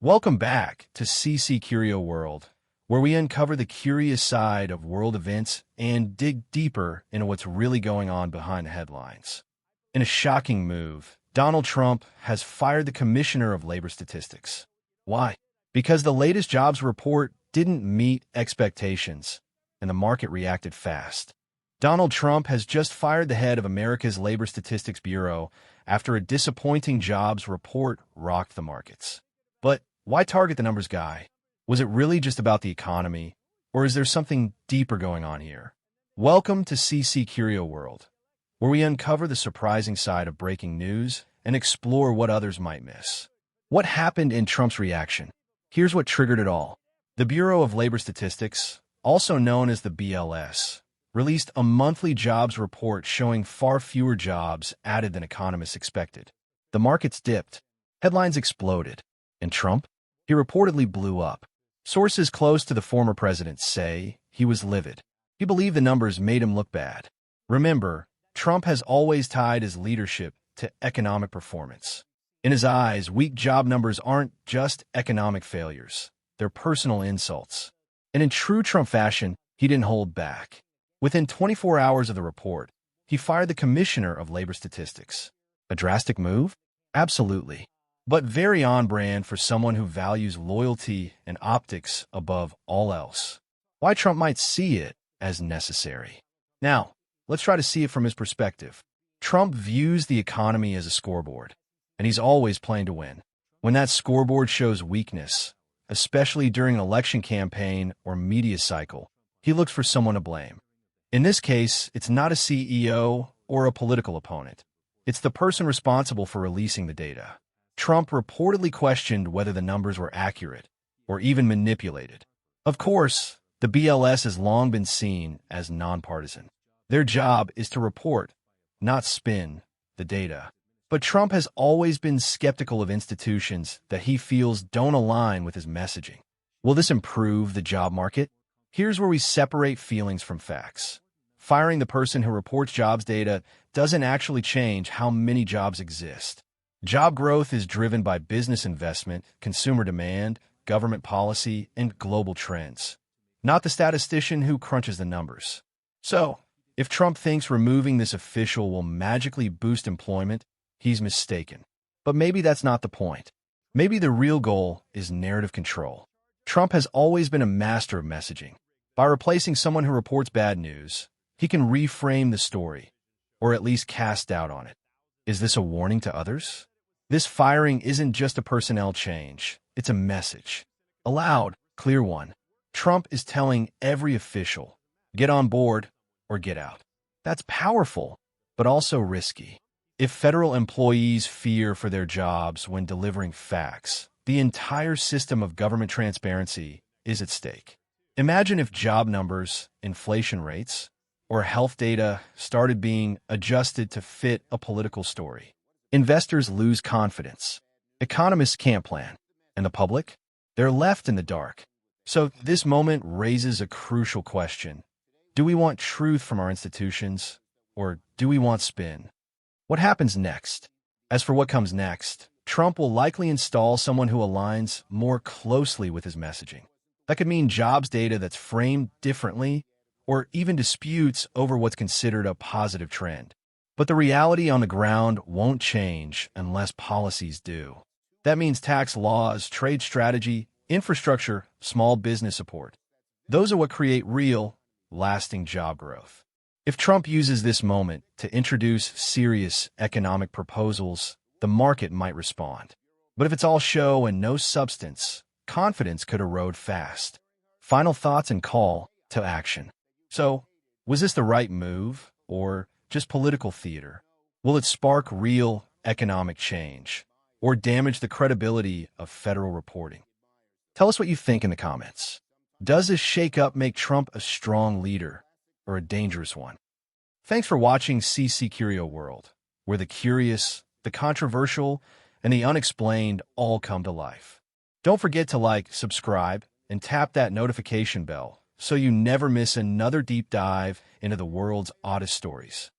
Welcome back to CC-CurioWorld, where we uncover the curious side of world events and dig deeper into what's really going on behind the headlines. In a shocking move, Donald Trump has fired the Commissioner of Labor Statistics. Why? Because the latest jobs report didn't meet expectations, and the market reacted fast. Donald Trump has just fired the head of America's Labor Statistics Bureau after a disappointing jobs report rocked the markets. But why target the numbers guy? Was it really just about the economy, or is there something deeper going on here? Welcome to CC-CurioWorld, where we uncover the surprising side of breaking news and explore what others might miss. What happened in Trump's reaction? Here's what triggered it all. The Bureau of Labor Statistics, also known as the BLS, released a monthly jobs report showing far fewer jobs added than economists expected. The markets dipped, headlines exploded, and Trump? He reportedly blew up. Sources close to the former president say he was livid. He believed the numbers made him look bad. Remember, Trump has always tied his leadership to economic performance. In his eyes, weak job numbers aren't just economic failures. They're personal insults. And in true Trump fashion, he didn't hold back. Within 24 hours of the report, he fired the Commissioner of Labor Statistics. A drastic move? Absolutely. But very on-brand for someone who values loyalty and optics above all else. Why Trump might see it as necessary. Now, let's try to see it from his perspective. Trump views the economy as a scoreboard, and he's always playing to win. When that scoreboard shows weakness, especially during an election campaign or media cycle, he looks for someone to blame. In this case, it's not a CEO or a political opponent. It's the person responsible for releasing the data. Trump reportedly questioned whether the numbers were accurate or even manipulated. Of course, the BLS has long been seen as nonpartisan. Their job is to report, not spin, the data. But Trump has always been skeptical of institutions that he feels don't align with his messaging. Will this improve the job market? Here's where we separate feelings from facts. Firing the person who reports jobs data doesn't actually change how many jobs exist. Job growth is driven by business investment, consumer demand, government policy, and global trends, not the statistician who crunches the numbers. So, if Trump thinks removing this official will magically boost employment, he's mistaken. But maybe that's not the point. Maybe the real goal is narrative control. Trump has always been a master of messaging. By replacing someone who reports bad news, he can reframe the story, or at least cast doubt on it. Is this a warning to others? This firing isn't just a personnel change, it's a message. A loud, clear one. Trump is telling every official, get on board or get out. That's powerful, but also risky. If federal employees fear for their jobs when delivering facts, the entire system of government transparency is at stake. Imagine if job numbers, inflation rates, or health data started being adjusted to fit a political story. Investors lose confidence. Economists can't plan. And the public? They're left in the dark. So this moment raises a crucial question. Do we want truth from our institutions, or do we want spin? What happens next? As for what comes next, Trump will likely install someone who aligns more closely with his messaging. That could mean jobs data that's framed differently, or even disputes over what's considered a positive trend. But the reality on the ground won't change unless policies do. That means tax laws, trade strategy, infrastructure, small business support. Those are what create real, lasting job growth. If Trump uses this moment to introduce serious economic proposals, the market might respond. But if it's all show and no substance, confidence could erode fast. Final thoughts and call to action. So, was this the right move, or just political theater? Will it spark real economic change, or damage the credibility of federal reporting? Tell us what you think in the comments. Does this shakeup make Trump a strong leader, or a dangerous one? Thanks for watching CC-CurioWorld, where the curious, the controversial, and the unexplained all come to life. Don't forget to like, subscribe, and tap that notification bell so you never miss another deep dive into the world's oddest stories.